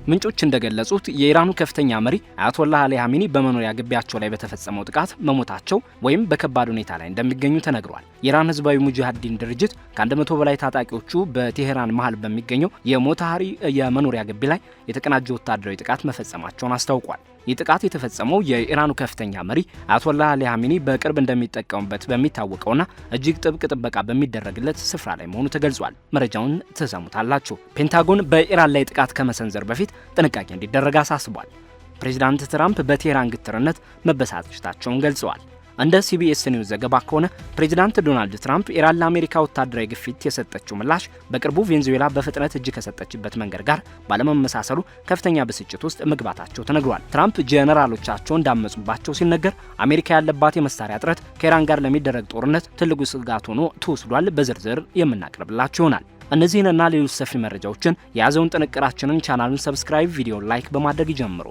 ምንጮች እንደገለጹት የኢራኑ ከፍተኛ መሪ አያቶላህ አሊ ኻሜኒ በመኖሪያ ግቢያቸው ላይ በተፈጸመው ጥቃት መሞታቸው ወይም በከባድ ሁኔታ ላይ እንደሚገኙ ተነግሯል። የኢራን ህዝባዊ ሙጃሂዲን ድርጅት ከ100 በላይ ታጣቂዎቹ በቴሄራን መሃል በሚገኘው የሞታሃሪ የመኖሪያ ግቢ ላይ የተቀናጀ ወታደራዊ ጥቃት መፈጸማቸውን አስታውቋል። ይህ ጥቃት የተፈጸመው የኢራኑ ከፍተኛ መሪ አያቶላህ አሊ ኻሜኒ በቅርብ እንደሚጠቀሙበት በሚታወቀውና እጅግ ጥብቅ ጥበቃ በሚደረግለት ስፍራ ላይ መሆኑ ተገልጿል። መረጃውን ተሰሙታላችሁ። ፔንታጎን በኢራን ላይ ጥቃት ከመሰንዘር በፊት ጥንቃቄ እንዲደረግ አሳስቧል። ፕሬዚዳንት ትራምፕ በቴሄራን ግትርነት መበሳጨታቸውን ገልጸዋል። እንደ ሲቢኤስ ኒውስ ዘገባ ከሆነ ፕሬዚዳንት ዶናልድ ትራምፕ ኢራን ለአሜሪካ ወታደራዊ ግፊት የሰጠችው ምላሽ በቅርቡ ቬንዙዌላ በፍጥነት እጅ ከሰጠችበት መንገድ ጋር ባለመመሳሰሉ ከፍተኛ ብስጭት ውስጥ መግባታቸው ተነግሯል። ትራምፕ ጄኔራሎቻቸው እንዳመጹባቸው ሲነገር አሜሪካ ያለባት የመሳሪያ እጥረት ከኢራን ጋር ለሚደረግ ጦርነት ትልቁ ስጋት ሆኖ ተወስዷል። በዝርዝር የምናቀርብላችሁ ይሆናል። እነዚህንና ሌሎች ሰፊ መረጃዎችን የያዘውን ጥንቅራችንን ቻናሉን ሰብስክራይብ፣ ቪዲዮን ላይክ በማድረግ ይጀምሩ።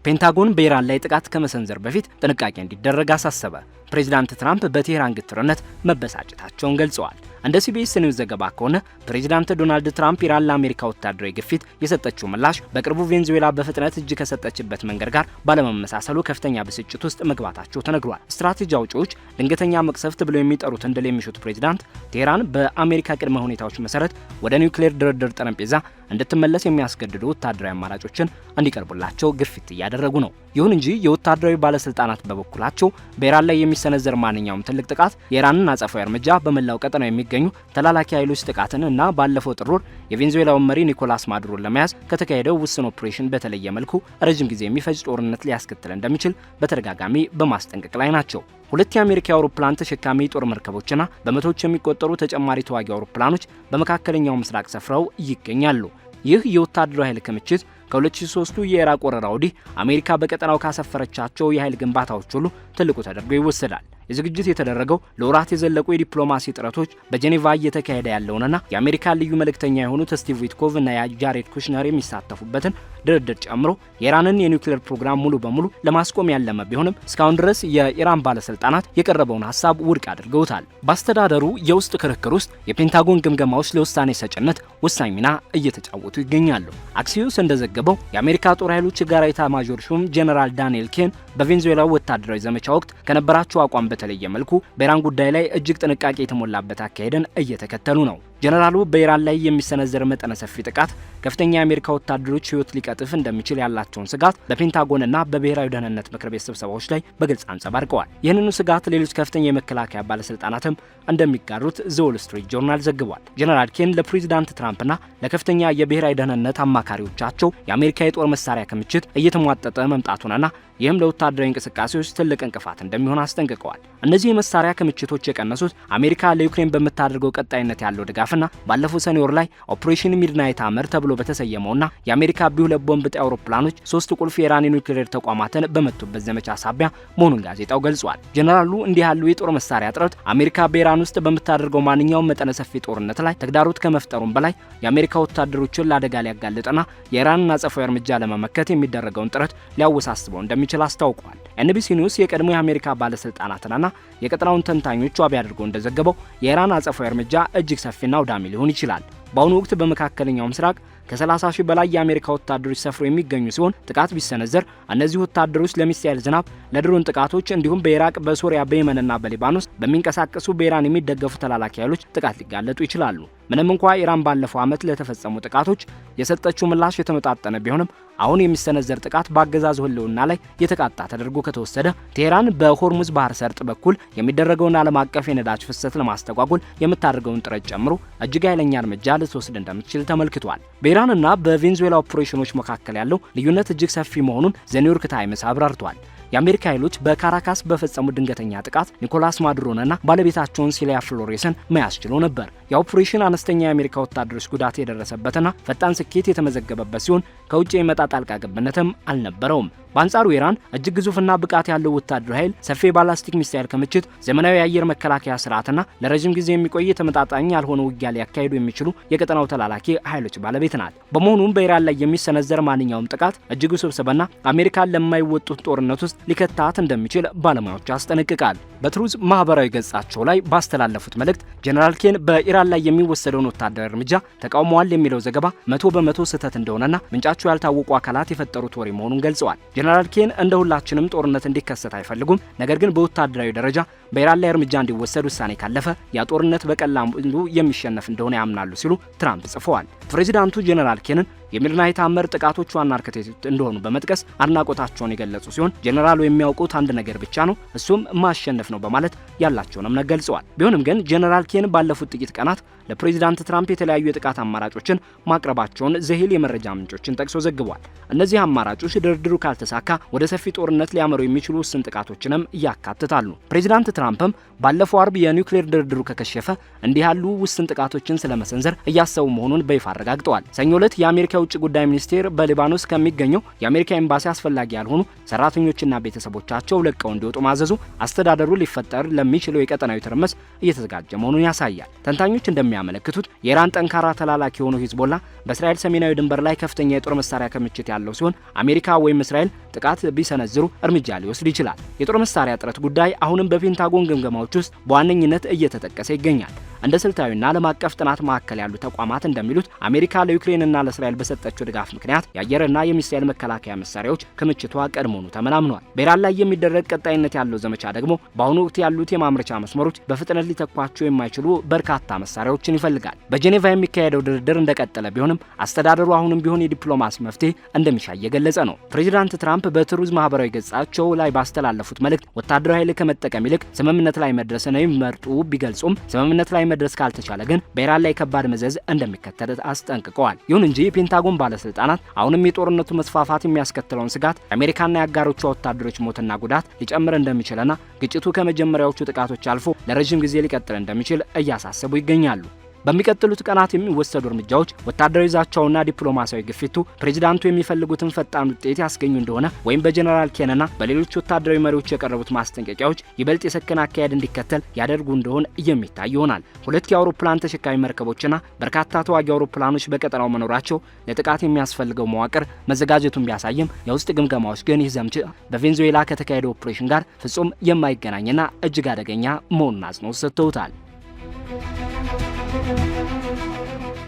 ፔንታጎን በኢራን ላይ ጥቃት ከመሰንዘር በፊት ጥንቃቄ እንዲደረግ አሳሰበ። ፕሬዚዳንት ትራምፕ በቴሄራን ግትርነት መበሳጨታቸውን ገልጸዋል። እንደ ሲቢኤስ ኒውስ ዘገባ ከሆነ ፕሬዚዳንት ዶናልድ ትራምፕ ኢራን ለአሜሪካ ወታደራዊ ግፊት የሰጠችው ምላሽ በቅርቡ ቬንዙዌላ በፍጥነት እጅ ከሰጠችበት መንገድ ጋር ባለመመሳሰሉ ከፍተኛ ብስጭት ውስጥ መግባታቸው ተነግሯል። ስትራቴጂ አውጪዎች ድንገተኛ መቅሰፍት ብለው የሚጠሩትን ድል የሚሹት ፕሬዚዳንት ቴሄራን በአሜሪካ ቅድመ ሁኔታዎች መሰረት ወደ ኒውክሌር ድርድር ጠረጴዛ እንድትመለስ የሚያስገድዱ ወታደራዊ አማራጮችን እንዲቀርቡላቸው ግፊት እያደረጉ ነው። ይሁን እንጂ የወታደራዊ ባለስልጣናት በበኩላቸው በኢራን ላይ የሚሰነዘር ማንኛውም ትልቅ ጥቃት የኢራንን አጸፋዊ እርምጃ በመላው ቀጠናው የሚገኙ ተላላኪ ኃይሎች ጥቃትን እና ባለፈው ጥር ወር የቬንዙዌላውን መሪ ኒኮላስ ማዱሮን ለመያዝ ከተካሄደው ውስን ኦፕሬሽን በተለየ መልኩ ረጅም ጊዜ የሚፈጅ ጦርነት ሊያስከትል እንደሚችል በተደጋጋሚ በማስጠንቀቅ ላይ ናቸው። ሁለት የአሜሪካ አውሮፕላን ተሸካሚ ጦር መርከቦችና በመቶዎች የሚቆጠሩ ተጨማሪ ተዋጊ አውሮፕላኖች በመካከለኛው ምስራቅ ሰፍረው ይገኛሉ። ይህ የወታደራዊ ኃይል ክምችት ከ2003 የኢራቅ ወረራ ወዲህ አሜሪካ በቀጠናው ካሰፈረቻቸው የኃይል ግንባታዎች ሁሉ ትልቁ ተደርጎ ይወሰዳል። የዝግጅት የተደረገው ለወራት የዘለቁ የዲፕሎማሲ ጥረቶች በጄኔቫ እየተካሄደ ያለውንና የአሜሪካ ልዩ መልእክተኛ የሆኑት ስቲቭ ዊትኮቭ እና ጃሬድ ኩሽነር የሚሳተፉበትን ድርድር ጨምሮ የኢራንን የኒውክሌር ፕሮግራም ሙሉ በሙሉ ለማስቆም ያለመ ቢሆንም እስካሁን ድረስ የኢራን ባለስልጣናት የቀረበውን ሀሳብ ውድቅ አድርገውታል። በአስተዳደሩ የውስጥ ክርክር ውስጥ የፔንታጎን ግምገማዎች ለውሳኔ ሰጭነት ወሳኝ ሚና እየተጫወቱ ይገኛሉ። አክሲዮስ እንደዘገበው የአሜሪካ ጦር ኃይሎች የጋራ ኤታማዦር ሹም ጄኔራል ዳንኤል ኬን በቬንዙዌላ ወታደራዊ ዘመቻ ወቅት ከነበራቸው አቋም በተለየ መልኩ በኢራን ጉዳይ ላይ እጅግ ጥንቃቄ የተሞላበት አካሄድን እየተከተሉ ነው። ጀነራሉ በኢራን ላይ የሚሰነዘር መጠነ ሰፊ ጥቃት ከፍተኛ የአሜሪካ ወታደሮች ሕይወት ሊቀጥፍ እንደሚችል ያላቸውን ስጋት በፔንታጎንና በብሔራዊ ደህንነት ምክር ቤት ስብሰባዎች ላይ በግልጽ አንጸባርቀዋል። ይህንኑ ስጋት ሌሎች ከፍተኛ የመከላከያ ባለስልጣናትም እንደሚጋሩት ዘ ዎል ስትሪት ጆርናል ዘግቧል። ጀነራል ኬን ለፕሬዚዳንት ትራምፕና ለከፍተኛ የብሔራዊ ደህንነት አማካሪዎቻቸው የአሜሪካ የጦር መሳሪያ ክምችት እየተሟጠጠ መምጣቱንና ይህም ለወታደራዊ እንቅስቃሴዎች ትልቅ እንቅፋት እንደሚሆን አስጠንቅቀዋል። እነዚህ የመሳሪያ ክምችቶች የቀነሱት አሜሪካ ለዩክሬን በምታደርገው ቀጣይነት ያለው ድጋፍና ባለፈው ሰኔ ወር ላይ ኦፕሬሽን ሚድናይት አመር ተብሎ በተሰየመውና የአሜሪካ ቢ2 ቦምብ ጣይ አውሮፕላኖች 3 ቁልፍ የኢራን ኒውክሌር ተቋማትን በመቱበት ዘመቻ ሳቢያ መሆኑን ጋዜጣው ገልጿል። ጀነራሉ እንዲህ ያሉ የጦር መሳሪያ እጥረት አሜሪካ በኢራን ውስጥ በምታደርገው ማንኛውም መጠነ ሰፊ ጦርነት ላይ ተግዳሮት ከመፍጠሩም በላይ የአሜሪካ ወታደሮችን ለአደጋ ሊያጋልጥና የኢራንን አጸፋዊ እርምጃ ለመመከት የሚደረገውን ጥረት ሊያወሳስበው እንደሚችል አስታውቋል። ኤንቢሲ ኒውስ የቀድሞ የአሜሪካ ባለስልጣናትንና የቀጠናውን ተንታኞች ዋቢ አድርጎ እንደዘገበው የኢራን አጸፋዊ እርምጃ እጅግ ሰፊና አውዳሚ ሊሆን ይችላል። በአሁኑ ወቅት በመካከለኛው ምስራቅ ከ30 ሺህ በላይ የአሜሪካ ወታደሮች ሰፍሮ የሚገኙ ሲሆን ጥቃት ቢሰነዘር እነዚህ ወታደሮች ለሚሳኤል ዝናብ፣ ለድሮን ጥቃቶች እንዲሁም በኢራቅ፣ በሶሪያ፣ በየመንና በሊባኖስ በሚንቀሳቀሱ በኢራን የሚደገፉ ተላላኪ ኃይሎች ጥቃት ሊጋለጡ ይችላሉ። ምንም እንኳ ኢራን ባለፈው ዓመት ለተፈጸሙ ጥቃቶች የሰጠችው ምላሽ የተመጣጠነ ቢሆንም አሁን የሚሰነዘር ጥቃት በአገዛዙ ህልውና ላይ የተቃጣ ተደርጎ ከተወሰደ ቴሄራን በሆርሙዝ ባህር ሰርጥ በኩል የሚደረገውን ዓለም አቀፍ የነዳጅ ፍሰት ለማስተጓጎል የምታደርገውን ጥረት ጨምሮ እጅግ ኃይለኛ እርምጃ ልትወስድ እንደምትችል ተመልክቷል። በኢራንና በቬንዙዌላ ኦፕሬሽኖች መካከል ያለው ልዩነት እጅግ ሰፊ መሆኑን ዘ ኒውዮርክ ታይምስ አብራርቷል። የአሜሪካ ኃይሎች በካራካስ በፈጸሙ ድንገተኛ ጥቃት ኒኮላስ ማዱሮንና ባለቤታቸውን ሲሊያ ፍሎሬስን መያዝ ችለው ነበር። የኦፕሬሽን አነስተኛ የአሜሪካ ወታደሮች ጉዳት የደረሰበትና ፈጣን ስኬት የተመዘገበበት ሲሆን ከውጭ የመጣ ጣልቃ ገብነትም አልነበረውም። በአንጻሩ ኢራን እጅግ ግዙፍና ብቃት ያለው ወታደራዊ ኃይል፣ ሰፊ ባላስቲክ ሚሳኤል ክምችት፣ ዘመናዊ የአየር መከላከያ ስርዓትና ለረጅም ጊዜ የሚቆይ ተመጣጣኝ ያልሆነ ውጊያ ሊያካሂዱ የሚችሉ የቀጠናው ተላላኪ ኃይሎች ባለቤት ናት። በመሆኑም በኢራን ላይ የሚሰነዘር ማንኛውም ጥቃት እጅግ ውስብስብና አሜሪካን ለማይወጡት ጦርነት ውስጥ ሊከታት እንደሚችል ባለሙያዎች ያስጠነቅቃል። በትሩዝ ማህበራዊ ገጻቸው ላይ ባስተላለፉት መልእክት ጀነራል ኬን በኢራን ላይ የሚወሰደውን ወታደራዊ እርምጃ ተቃውመዋል የሚለው ዘገባ 100% ስህተት እንደሆነና ምንጫቸው ያልታወቁ አካላት የፈጠሩት ወሬ መሆኑን ገልጸዋል። ጀነራል ኬን እንደ ሁላችንም ጦርነት እንዲከሰት አይፈልጉም፣ ነገር ግን በወታደራዊ ደረጃ በኢራን ላይ እርምጃ እንዲወሰድ ውሳኔ ካለፈ ያ ጦርነት በቀላሉ የሚሸነፍ እንደሆነ ያምናሉ ሲሉ ትራምፕ ጽፈዋል። ፕሬዚዳንቱ ጀነራል ኬንን የሚድናይት አመር ጥቃቶች ዋና አርክቴክት እንደሆኑ በመጥቀስ አድናቆታቸውን የገለጹ ሲሆን ጀነራሉ የሚያውቁት አንድ ነገር ብቻ ነው፣ እሱም ማሸነፍ ነው በማለት ያላቸውን እምነት ገልጸዋል። ቢሆንም ግን ጀነራል ኬን ባለፉት ጥቂት ቀናት ለፕሬዚዳንት ትራምፕ የተለያዩ የጥቃት አማራጮችን ማቅረባቸውን ዘሂል የመረጃ ምንጮችን ጠቅሶ ዘግቧል። እነዚህ አማራጮች ድርድሩ ካልተሳካ ወደ ሰፊ ጦርነት ሊያመሩ የሚችሉ ውስን ጥቃቶችንም ያካትታሉ። ፕሬዚዳንት ትራምፕም ባለፈው አርብ የኒውክሌር ድርድሩ ከከሸፈ እንዲህ ያሉ ውስን ጥቃቶችን ስለመሰንዘር እያሰቡ መሆኑን በይፋ አረጋግጠዋል። ሰኞ ዕለት የአሜሪካ ውጭ ጉዳይ ሚኒስቴር በሊባኖስ ከሚገኘው የአሜሪካ ኤምባሲ አስፈላጊ ያልሆኑ ሰራተኞችና ቤተሰቦቻቸው ለቀው እንዲወጡ ማዘዙ አስተዳደሩ ሊፈጠር ለሚችለው የቀጠናዊ ትርምስ እየተዘጋጀ መሆኑን ያሳያል። ተንታኞች እንደሚያመለክቱት የኢራን ጠንካራ ተላላኪ የሆነው ሂዝቦላ በእስራኤል ሰሜናዊ ድንበር ላይ ከፍተኛ የጦር መሳሪያ ክምችት ያለው ሲሆን አሜሪካ ወይም እስራኤል ጥቃት ቢሰነዝሩ እርምጃ ሊወስድ ይችላል። የጦር መሳሪያ እጥረት ጉዳይ አሁንም በፔንታጎን ግምገማዎች ውስጥ በዋነኝነት እየተጠቀሰ ይገኛል። እንደ ስልታዊና ዓለም አቀፍ ጥናት ማዕከል ያሉ ተቋማት እንደሚሉት አሜሪካ ለዩክሬንና ለእስራኤል በሰጠችው ድጋፍ ምክንያት የአየርና የሚሳኤል መከላከያ መሳሪያዎች ክምችቷ ቀድሞውኑ ተመናምኗል። በኢራን ላይ የሚደረግ ቀጣይነት ያለው ዘመቻ ደግሞ በአሁኑ ወቅት ያሉት የማምረቻ መስመሮች በፍጥነት ሊተኳቸው የማይችሉ በርካታ መሳሪያዎችን ይፈልጋል። በጄኔቫ የሚካሄደው ድርድር እንደቀጠለ ቢሆንም አስተዳደሩ አሁንም ቢሆን የዲፕሎማሲ መፍትሄ እንደሚሻ እየገለጸ ነው። ፕሬዚዳንት ትራምፕ በትሩዝ ማህበራዊ ገጻቸው ላይ ባስተላለፉት መልእክት ወታደራዊ ኃይል ከመጠቀም ይልቅ ስምምነት ላይ መድረስን የሚመርጡ ቢገልጹም ስምምነት ላይ መድረስ ካልተቻለ ግን በኢራን ላይ ከባድ መዘዝ እንደሚከተል አስጠንቅቀዋል። ይሁን እንጂ የፔንታጎን ባለስልጣናት አሁንም የጦርነቱ መስፋፋት የሚያስከትለውን ስጋት የአሜሪካና የአጋሮቿ ወታደሮች ሞትና ጉዳት ሊጨምር እንደሚችልና ግጭቱ ከመጀመሪያዎቹ ጥቃቶች አልፎ ለረጅም ጊዜ ሊቀጥል እንደሚችል እያሳሰቡ ይገኛሉ። በሚቀጥሉት ቀናት የሚወሰዱ እርምጃዎች ወታደራዊ ዛቻውና ዲፕሎማሲያዊ ግፊቱ ፕሬዚዳንቱ የሚፈልጉትን ፈጣን ውጤት ያስገኙ እንደሆነ ወይም በጀነራል ኬንና በሌሎች ወታደራዊ መሪዎች የቀረቡት ማስጠንቀቂያዎች ይበልጥ የሰከነ አካሄድ እንዲከተል ያደርጉ እንደሆነ የሚታይ ይሆናል። ሁለት የአውሮፕላን ተሸካሚ መርከቦችና በርካታ ተዋጊ አውሮፕላኖች በቀጠናው መኖራቸው ለጥቃት የሚያስፈልገው መዋቅር መዘጋጀቱን ቢያሳይም የውስጥ ግምገማዎች ግን ይህ ዘመቻ በቬንዙዌላ ከተካሄደው ኦፕሬሽን ጋር ፍጹም የማይገናኝና እጅግ አደገኛ መሆኑን አጽንኦት ሰጥተውታል።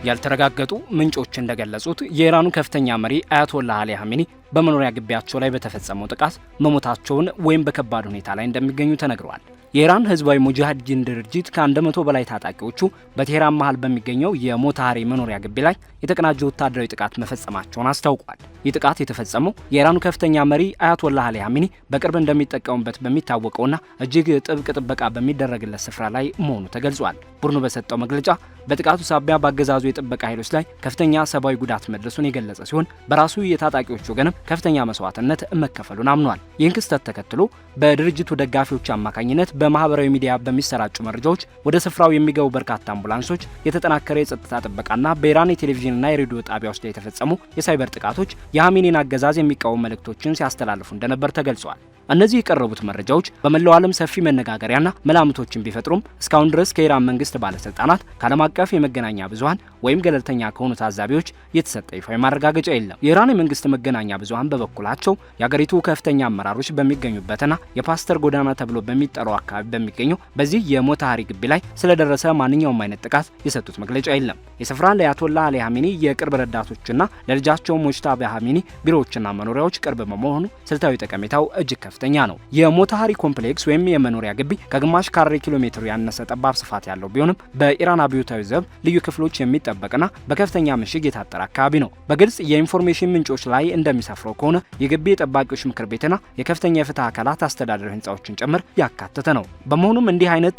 ያልተረጋገጡ ምንጮች እንደገለጹት የኢራኑ ከፍተኛ መሪ አያቶላህ አሊ ኻሜኒ በመኖሪያ ግቢያቸው ላይ በተፈጸመው ጥቃት መሞታቸውን ወይም በከባድ ሁኔታ ላይ እንደሚገኙ ተነግረዋል። የኢራን ህዝባዊ ሙጃሂዲን ድርጅት ከ100 በላይ ታጣቂዎቹ በቴህራን መሃል በሚገኘው የሞታሃሪ መኖሪያ ግቢ ላይ የተቀናጀ ወታደራዊ ጥቃት መፈጸማቸውን አስታውቋል። ይህ ጥቃት የተፈጸመው የኢራኑ ከፍተኛ መሪ አያቶላህ አሊ ኻሜኒ በቅርብ እንደሚጠቀሙበት በሚታወቀውና እጅግ ጥብቅ ጥበቃ በሚደረግለት ስፍራ ላይ መሆኑ ተገልጿል። ቡድኑ በሰጠው መግለጫ በጥቃቱ ሳቢያ በአገዛዙ የጥበቃ ኃይሎች ላይ ከፍተኛ ሰብአዊ ጉዳት መድረሱን የገለጸ ሲሆን በራሱ የታጣቂዎቹ ወገንም ከፍተኛ መስዋዕትነት መከፈሉን አምኗል። ይህን ክስተት ተከትሎ በድርጅቱ ደጋፊዎች አማካኝነት በማህበራዊ ሚዲያ በሚሰራጩ መረጃዎች ወደ ስፍራው የሚገቡ በርካታ አምቡላንሶች፣ የተጠናከረ የጸጥታ ጥበቃና በኢራን የቴሌቪዥንና የሬዲዮ ጣቢያዎች ላይ የተፈጸሙ የሳይበር ጥቃቶች የኻሜኒን አገዛዝ የሚቃወሙ መልእክቶችን ሲያስተላልፉ እንደነበር ተገልጿል። እነዚህ የቀረቡት መረጃዎች በመላው ዓለም ሰፊ መነጋገሪያና መላምቶችን ቢፈጥሩም እስካሁን ድረስ ከኢራን መንግስት ባለስልጣናት ከዓለም አቀፍ የመገናኛ ብዙሃን ወይም ገለልተኛ ከሆኑ ታዛቢዎች የተሰጠ ይፋዊ ማረጋገጫ የለም። የኢራን የመንግስት መገናኛ ብዙሃን በበኩላቸው የአገሪቱ ከፍተኛ አመራሮች በሚገኙበትና የፓስተር ጎዳና ተብሎ በሚጠራው አካባቢ በሚገኘው በዚህ የሞታሃሪ ግቢ ላይ ስለደረሰ ማንኛውም አይነት ጥቃት የሰጡት መግለጫ የለም። የስፍራ ለአያቶላህ አሊ ኻሜኒ የቅርብ ረዳቶችና ለልጃቸው ሙጅታባ ኻሜኒ ቢሮዎችና መኖሪያዎች ቅርብ በመሆኑ ስልታዊ ጠቀሜታው እጅግ ከፍተኛ ነው። የሞታሃሪ ኮምፕሌክስ ወይም የመኖሪያ ግቢ ከግማሽ ካሬ ኪሎ ሜትር ያነሰ ጠባብ ስፋት ያለው ቢሆንም በኢራን አብዮታዊ ዘብ ልዩ ክፍሎች የሚጠበቅና በከፍተኛ ምሽግ የታጠረ አካባቢ ነው። በግልጽ የኢንፎርሜሽን ምንጮች ላይ እንደሚሰፍረው ከሆነ የግቢ የጠባቂዎች ምክር ቤትና የከፍተኛ የፍትህ አካላት አስተዳደራዊ ህንጻዎችን ጭምር ያካተተ ነው። በመሆኑም እንዲህ አይነት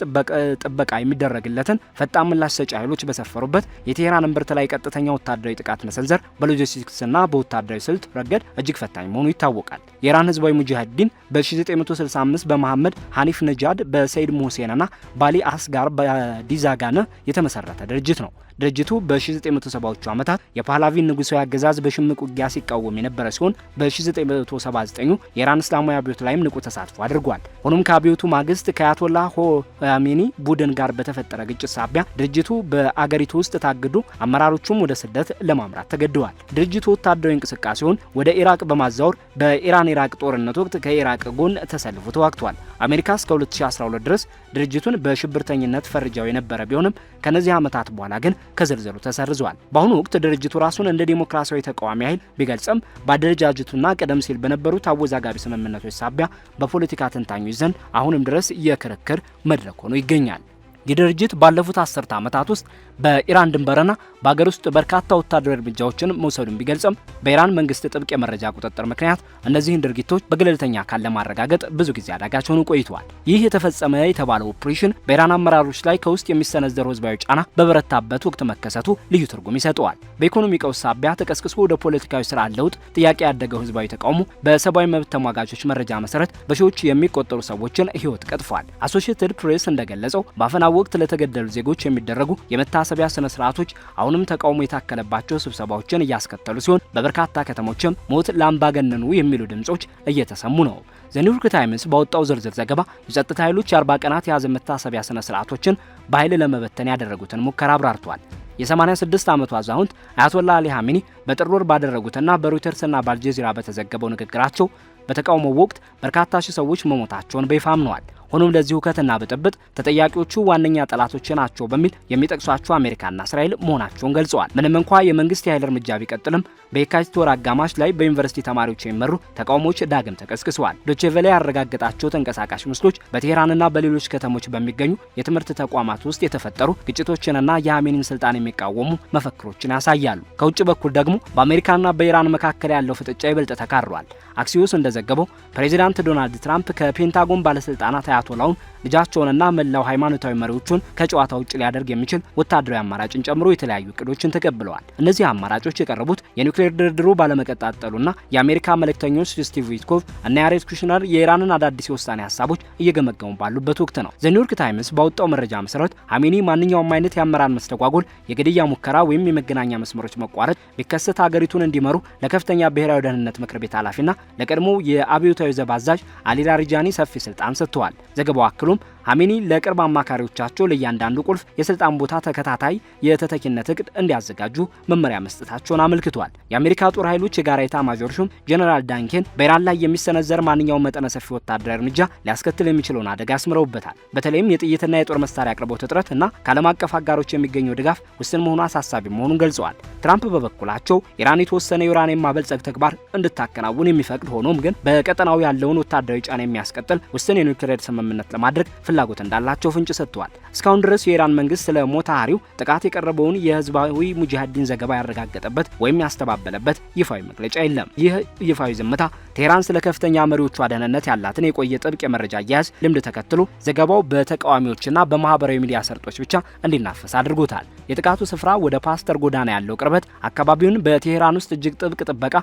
ጥበቃ የሚደረግለትን ፈጣን ምላሽ ሰጪ ኃይሎች በሰፈሩበት የቴህራን እምብርት ላይ ቀጥተኛ ወታደራዊ ጥቃት መሰንዘር በሎጂስቲክስና በወታደራዊ ስልት ረገድ እጅግ ፈታኝ መሆኑ ይታወቃል። የኢራን ህዝባዊ ሙጃሂዲን በ1965 በመሐመድ ሐኒፍ ነጃድ በሰይድ ሙሴንና ባሊ አስጋር በዲዛጋነ የተመሰረተ ድርጅት ነው። ድርጅቱ በ1970ዎቹ ዓመታት የፓህላቪን ንጉሳዊ አገዛዝ በሽምቅ ውጊያ ሲቃወም የነበረ ሲሆን በ1979 የኢራን እስላማዊ አብዮት ላይም ንቁ ተሳትፎ አድርጓል። ሆኖም ከአብዮቱ ማግስት ከአያቶላህ ሆሜኒ ቡድን ጋር በተፈጠረ ግጭት ሳቢያ ድርጅቱ በአገሪቱ ውስጥ ታግዶ አመራሮቹም ወደ ስደት ለማምራት ተገደዋል። ድርጅቱ ወታደራዊ እንቅስቃሴውን ወደ ኢራቅ በማዛወር በኢራን-ኢራቅ ጦርነት ወቅት ከኢራቅ ጎን ተሰልፎ ተዋግቷል። አሜሪካ እስከ 2012 ድረስ ድርጅቱን በሽብርተኝነት ፈርጃው የነበረ ቢሆንም ከነዚህ ዓመታት በኋላ ግን ከዝርዝሩ ተሰርዟል። በአሁኑ ወቅት ድርጅቱ ራሱን እንደ ዲሞክራሲያዊ ተቃዋሚ ኃይል ቢገልጽም በአደረጃጀቱና ቀደም ሲል በነበሩት አወዛጋቢ ስምምነቶች ሳቢያ በፖለቲካ ተንታኞች ዘንድ አሁንም ድረስ የክርክር መድረክ ሆኖ ይገኛል። ይህ ድርጅት ባለፉት 10 ዓመታት ውስጥ በኢራን ድንበርና በአገር ውስጥ በርካታ ወታደራዊ እርምጃዎችን መውሰዱን ቢገልጽም በኢራን መንግስት ጥብቅ የመረጃ ቁጥጥር ምክንያት እነዚህን ድርጊቶች በገለልተኛ አካል ለማረጋገጥ ብዙ ጊዜ አዳጋች ሆኖ ቆይቷል። ይህ የተፈጸመ የተባለው ኦፕሬሽን በኢራን አመራሮች ላይ ከውስጥ የሚሰነዘሩ ህዝባዊ ጫና በበረታበት ወቅት መከሰቱ ልዩ ትርጉም ይሰጠዋል። በኢኮኖሚ ቀውስ ሳቢያ ተቀስቅሶ ወደ ፖለቲካዊ ስርዓት ለውጥ ጥያቄ ያደገው ህዝባዊ ተቃውሞ በሰብአዊ መብት ተሟጋቾች መረጃ መሰረት በሺዎች የሚቆጠሩ ሰዎችን ህይወት ቀጥፏል። አሶሺየትድ ፕሬስ እንደገለጸው በአፈና ወቅት ለተገደሉ ዜጎች የሚደረጉ የመታሰቢያ ስነ ስርዓቶች አሁንም ተቃውሞ የታከለባቸው ስብሰባዎችን እያስከተሉ ሲሆን በበርካታ ከተሞችም ሞት ለአምባገነኑ የሚሉ ድምጾች እየተሰሙ ነው። ዘኒውዮርክ ታይምስ ባወጣው ዝርዝር ዘገባ የጸጥታ ኃይሎች የ40 ቀናት የያዘ መታሰቢያ ስነ ስርዓቶችን በኃይል ለመበተን ያደረጉትን ሙከራ አብራርቷል። የ86 ዓመቱ አዛውንት አያቶላህ አሊ ኻሜኒ በጥር ወር ባደረጉትና በሮይተርስና በአልጀዚራ በተዘገበው ንግግራቸው በተቃውሞው ወቅት በርካታ ሺህ ሰዎች መሞታቸውን በይፋ አምነዋል። ሆኖም ለዚህ ሁከትና ብጥብጥ ተጠያቂዎቹ ዋነኛ ጠላቶች ናቸው በሚል የሚጠቅሷቸው አሜሪካና እስራኤል መሆናቸውን ገልጸዋል። ምንም እንኳ የመንግስት የኃይል እርምጃ ቢቀጥልም በየካቲት ወር አጋማሽ ላይ በዩኒቨርሲቲ ተማሪዎች የሚመሩ ተቃውሞዎች ዳግም ተቀስቅሰዋል። ዶቼ ቬለ ያረጋገጣቸው ተንቀሳቃሽ ምስሎች በቴህራንና በሌሎች ከተሞች በሚገኙ የትምህርት ተቋማት ውስጥ የተፈጠሩ ግጭቶችንና የኻሜኒን ስልጣን የሚቃወሙ መፈክሮችን ያሳያሉ። ከውጭ በኩል ደግሞ በአሜሪካና በኢራን መካከል ያለው ፍጥጫ ይበልጥ ተካሯል። አክሲዮስ እንደዘገበው ፕሬዚዳንት ዶናልድ ትራምፕ ከፔንታጎን ባለስልጣናት አያቶላውን ልጃቸውንና መላው ሃይማኖታዊ መሪዎቹን ከጨዋታ ውጭ ሊያደርግ የሚችል ወታደራዊ አማራጭን ጨምሮ የተለያዩ እቅዶችን ተቀብለዋል። እነዚህ አማራጮች የቀረቡት የኒውክሌር ድርድሩ ባለመቀጣጠሉና የአሜሪካ መልእክተኞች ስቲቭ ዊትኮቭ እና ያሬድ ኩሽነር የኢራንን አዳዲስ የውሳኔ ሀሳቦች እየገመገሙ ባሉበት ወቅት ነው። ዘኒውዮርክ ታይምስ ባወጣው መረጃ መሰረት ኻሜኒ ማንኛውም አይነት የአመራር መስተጓጎል፣ የግድያ ሙከራ ወይም የመገናኛ መስመሮች መቋረጥ ቢከሰት ሀገሪቱን እንዲመሩ ለከፍተኛ ብሔራዊ ደህንነት ምክር ቤት ኃላፊና ለቀድሞ የአብዮታዊ ዘብ አዛዥ አሊ ላሪጃኒ ሰፊ ስልጣን ሰጥተዋል። ዘገባው አክሎም ኻሜኒ ለቅርብ አማካሪዎቻቸው ለእያንዳንዱ ቁልፍ የስልጣን ቦታ ተከታታይ የተተኪነት እቅድ እንዲያዘጋጁ መመሪያ መስጠታቸውን አመልክቷል። የአሜሪካ ጦር ኃይሎች የጋራ ኤታማዦር ሹም ጄኔራል ዳንኬን በኢራን ላይ የሚሰነዘር ማንኛውም መጠነ ሰፊ ወታደራዊ እርምጃ ሊያስከትል የሚችለውን አደጋ አስምረውበታል። በተለይም የጥይትና የጦር መሳሪያ አቅርቦት እጥረት እና ከዓለም አቀፍ አጋሮች የሚገኘው ድጋፍ ውስን መሆኑ አሳሳቢ መሆኑን ገልጸዋል። ትራምፕ በበኩላቸው ኢራን የተወሰነ የዩራኒየም ማበልጸግ ተግባር እንድታከናውን የሚፈቅድ ሆኖም ግን በቀጠናው ያለውን ወታደራዊ ጫና የሚያስቀጥል ውስን የኒውክሌር ስምምነት ለማድረግ ፍላጎት እንዳላቸው ፍንጭ ሰጥተዋል። እስካሁን ድረስ የኢራን መንግስት ስለ ሞታሃሪው ጥቃት የቀረበውን የህዝባዊ ሙጃሂዲን ዘገባ ያረጋገጠበት ወይም ያስተባበለበት ይፋዊ መግለጫ የለም። ይህ ይፋዊ ዝምታ ቴህራን ስለ ከፍተኛ መሪዎቿ ደህንነት ያላትን የቆየ ጥብቅ የመረጃ አያያዝ ልምድ ተከትሎ ዘገባው በተቃዋሚዎችና በማህበራዊ ሚዲያ ሰርጦች ብቻ እንዲናፈስ አድርጎታል። የጥቃቱ ስፍራ ወደ ፓስተር ጎዳና ያለው ቅርበት አካባቢውን በቴህራን ውስጥ እጅግ ጥብቅ ጥበቃ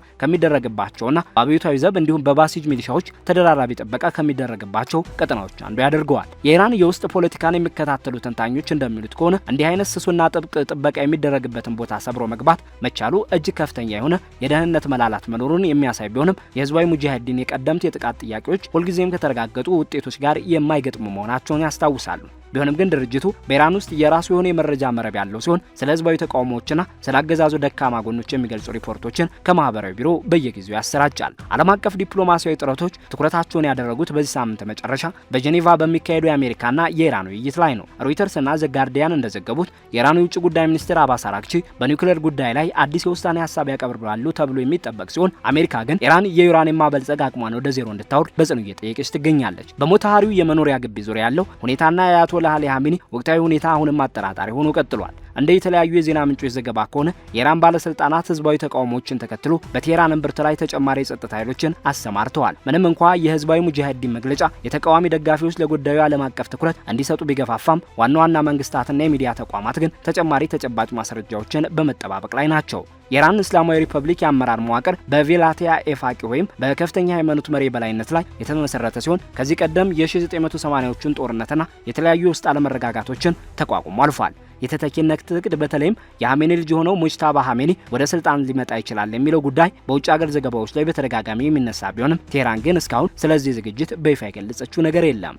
ከሚደረግባቸውና በአብዮታዊ ዘብ እንዲሁም በባሲጅ ሚሊሻዎች ተደራራቢ ጥበቃ ከሚደረግባቸው ቀጠናዎች አንዱ ያደርገዋል። የኢራን የውስጥ ፖለቲካን የሚከታተሉ ተንታኞች እንደሚሉት ከሆነ እንዲህ አይነት ስሱና ጥብቅ ጥበቃ የሚደረግበትን ቦታ ሰብሮ መግባት መቻሉ እጅግ ከፍተኛ የሆነ የደህንነት መላላት መኖሩን የሚያሳይ ቢሆንም የህዝባዊ ሙጃሂዲን የቀደምት የጥቃት ጥያቄዎች ሁልጊዜም ከተረጋገጡ ውጤቶች ጋር የማይገጥሙ መሆናቸውን ያስታውሳሉ። ቢሆንም ግን ድርጅቱ በኢራን ውስጥ የራሱ የሆነ የመረጃ መረብ ያለው ሲሆን ስለ ህዝባዊ ተቃውሞዎችና ስለ አገዛዙ ደካማ ጎኖች የሚገልጹ ሪፖርቶችን ከማህበራዊ ቢሮ በየጊዜው ያሰራጫል። ዓለም አቀፍ ዲፕሎማሲያዊ ጥረቶች ትኩረታቸውን ያደረጉት በዚህ ሳምንት መጨረሻ በጄኔቫ በሚካሄደው የአሜሪካና የኢራን ውይይት ላይ ነው። ሮይተርስና ዘ ጋርዲያን እንደዘገቡት የኢራኑ የውጭ ጉዳይ ሚኒስትር አባስ አራግቺ በኒውክሌር ጉዳይ ላይ አዲስ የውሳኔ ሀሳብ ያቀርባሉ ተብሎ የሚጠበቅ ሲሆን አሜሪካ ግን ኢራን የዩራኒየም ማበልጸግ አቅሟን ወደ ዜሮ እንድታወርድ በጽኑ እየጠየቀች ትገኛለች። በሞታሃሪው የመኖሪያ ግቢ ዙሪያ ያለው ሁኔታና የአያቶላህ አሊ ኻሜኒ ወቅታዊ ሁኔታ አሁንም አጠራጣሪ ሆኖ ቀጥሏል። እንደ የተለያዩ የዜና ምንጮች ዘገባ ከሆነ የኢራን ባለስልጣናት ህዝባዊ ተቃውሞዎችን ተከትሎ በቴህራን እምብርት ላይ ተጨማሪ የጸጥታ ኃይሎችን አሰማርተዋል። ምንም እንኳ የህዝባዊ ሙጃሂዲን መግለጫ የተቃዋሚ ደጋፊዎች ለጉዳዩ ዓለም አቀፍ ትኩረት እንዲሰጡ ቢገፋፋም ዋና ዋና መንግስታትና የሚዲያ ተቋማት ግን ተጨማሪ ተጨባጭ ማስረጃዎችን በመጠባበቅ ላይ ናቸው። የኢራን እስላማዊ ሪፐብሊክ የአመራር መዋቅር በቬላቲያ ኤፋቂ ወይም በከፍተኛ ሃይማኖት መሪ በላይነት ላይ የተመሰረተ ሲሆን ከዚህ ቀደም የ1980ዎቹን ጦርነትና የተለያዩ የውስጥ አለመረጋጋቶችን ተቋቁሞ አልፏል። የተተኪነት እቅድ በተለይም የሐሜኒ ልጅ የሆነው ሙጅታባ ሐሜኒ ወደ ስልጣን ሊመጣ ይችላል የሚለው ጉዳይ በውጭ ሀገር ዘገባዎች ላይ በተደጋጋሚ የሚነሳ ቢሆንም ቴህራን ግን እስካሁን ስለዚህ ዝግጅት በይፋ የገለጸችው ነገር የለም።